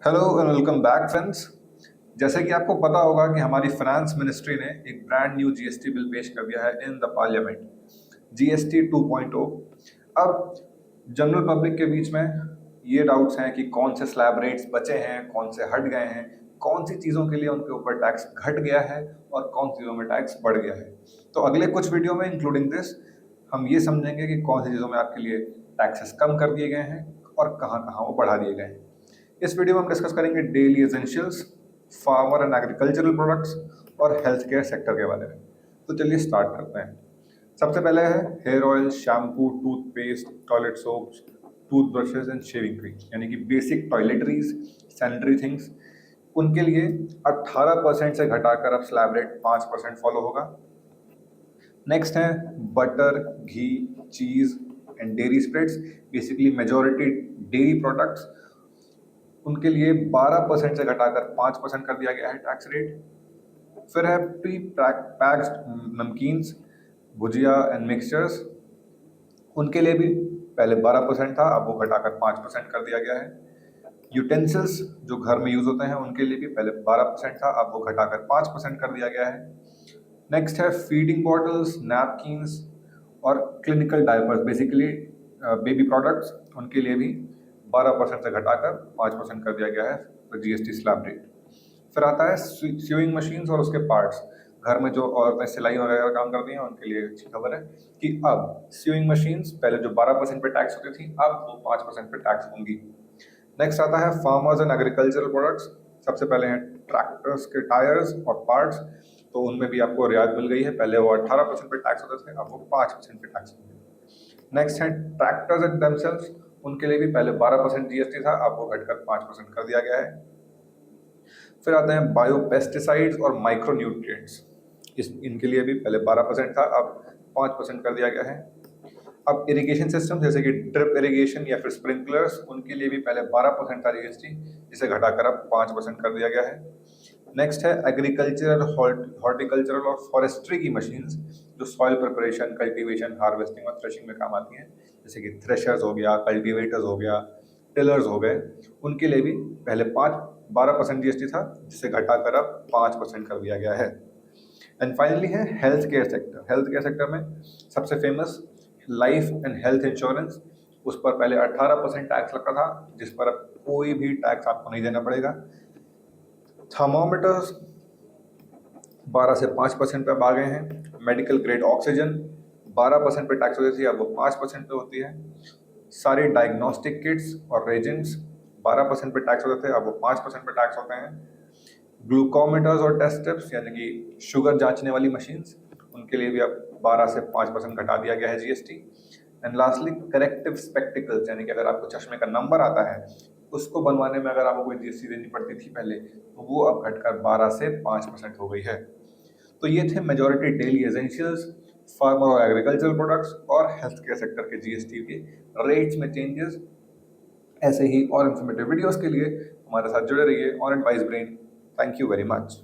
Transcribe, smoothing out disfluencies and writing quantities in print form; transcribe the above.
Hello and welcome back friends. जैसे कि आपको पता होगा कि हमारी फाइनेंस मिनिस्ट्री ने एक ब्रांड न्यू जीएसटी बिल पेश कर दिया है इन द पार्लियामेंट, जीएसटी 2.0। अब जनरल पब्लिक के बीच में ये डाउट्स हैं कि कौन से स्लैब रेट्स बचे हैं, कौन से हट गए हैं, कौन सी चीज़ों के लिए उनके ऊपर टैक्स घट गया है और कौन सी चीज़ों में टैक्स बढ़ गया है। तो अगले कुछ वीडियो में इंक्लूडिंग दिस हम ये समझेंगे कि कौन सी चीज़ों में आपके लिए टैक्सेस कम कर दिए गए हैं और कहाँ कहाँ वो बढ़ा दिए गए हैं। इस वीडियो में हम डिस्कस करेंगे daily essentials, farmer and agricultural products और हेल्थ केयर सेक्टर के बारे में। तो चलिए स्टार्ट करते हैं। सबसे पहले है hair oil, shampoo, toothpaste, toilet soaps, tooth brushes and shaving cream, यानी कि बेसिक टॉयलेटरीज, सैनिटरी थिंग्स। उनके लिए 18% से घटाकर अब स्लैब रेट 5% फॉलो होगा। नेक्स्ट है बटर, घी, चीज and dairy spreads, basically majority dairy products. उनके लिए 12% से घटाकर 5% कर दिया गया है टैक्स रेट। फिर है pre packed namkeens, bhujia and mixtures. उनके लिए भी पहले 12% था, अब वो घटाकर 5% कर दिया गया है। यूटेंसिल्स जो घर में यूज होते हैं उनके लिए भी पहले 12% था, अब वो घटाकर 5% कर दिया गया है। नेक्स्ट है फीडिंग बॉटल्स, नैपकिन्स और clinical diapers, basically baby products. उनके लिए भी 12% से घटाकर 5% कर दिया गया है जीएसटी स्लैब रेट। फिर आता है स्यूइंग मशीन्स और उसके पार्ट्स। घर में जो औरतें सिलाई वगैरह काम करती हैं उनके लिए अच्छी खबर है कि अब स्यूइंग मशीन्स पहले जो 12% पे टैक्स होती थी, अब वो 5% पे टैक्स होंगी। नेक्स्ट आता है फार्मर्स एंड एग्रीकल्चरल प्रोडक्ट्स। सबसे पहले हैं ट्रैक्टर्स के टायर्स और पार्ट्स, तो उनमें भी आपको रियायत मिल गई है। पहले वो 18% पे टैक्स होते थे, अब वो 5% पे टैक्स होंगे। नेक्स्ट है ट्रैक्टर्स एंड देमसेल्व्स। उनके लिए भी पहले 12% जीएसटी था, अब वो घटकर 5% कर दिया गया है। फिर आते हैं बायो पेस्टिसाइड्स और माइक्रो न्यूट्रिएंट्स। इनके लिए भी पहले 12% था, अब 5% कर दिया गया है। अब इरिगेशन सिस्टम जैसे कि ड्रिप इरिगेशन या फिर स्प्रिंकलर्स, उनके लिए भी पहले 12% था जीएसटी, जिसे घटाकर अब 5% कर दिया गया है। नेक्स्ट है एग्रीकल्चरल, हॉर्टिकल्चरल और फॉरेस्ट्री की मशीन्स, जो सॉइल प्रिपरेशन, कल्टीवेशन, हार्वेस्टिंग और थ्रेशिंग में काम आती हैं, जैसे कि थ्रेशर्स हो गया, कल्टीवेटर्स हो गया, टिलर्स हो गए। उनके लिए भी पहले 12% जीएसटी था, जिसे घटाकर अब 5% कर दिया गया है। एंड फाइनली है health care sector. Health care sector में सबसे famous life and health insurance. उस पर पहले 18% टैक्स लगता था, जिस पर अब कोई भी टैक्स आपको नहीं देना पड़ेगा। थर्मोमीटर्स 12 से 5% पे अब आ गए हैं। मेडिकल ग्रेड ऑक्सीजन 12% पे टैक्स होती थी, अब वो 5% पे होती है। सारी डायग्नोस्टिक किट्स और रेजेंट्स 12% पे टैक्स होते थे, अब वो 5% पे टैक्स होते हैं। ग्लूकोमीटर्स और टेस्ट स्ट्रिप्स, यानी कि शुगर जांचने वाली मशीन्स, उनके लिए भी अब 12 से 5% घटा दिया गया है GST. And lastly corrective spectacles, यानी कि अगर आपको चश्मे का नंबर आता है, उसको बनवाने में अगर आपको कोई जीएसटी देनी पड़ती थी पहले, तो वो अब घटकर 12 से 5% हो गई है। तो ये थे मेजॉरिटी डेली एसेंशियल्स, फार्मर और एग्रीकल्चरल प्रोडक्ट्स और हेल्थ केयर सेक्टर के जीएसटी के रेट्स में चेंजेस। ऐसे ही और इन्फॉर्मेटिव वीडियोस के लिए हमारे साथ जुड़े रहिए on advice brain. Thank you very much.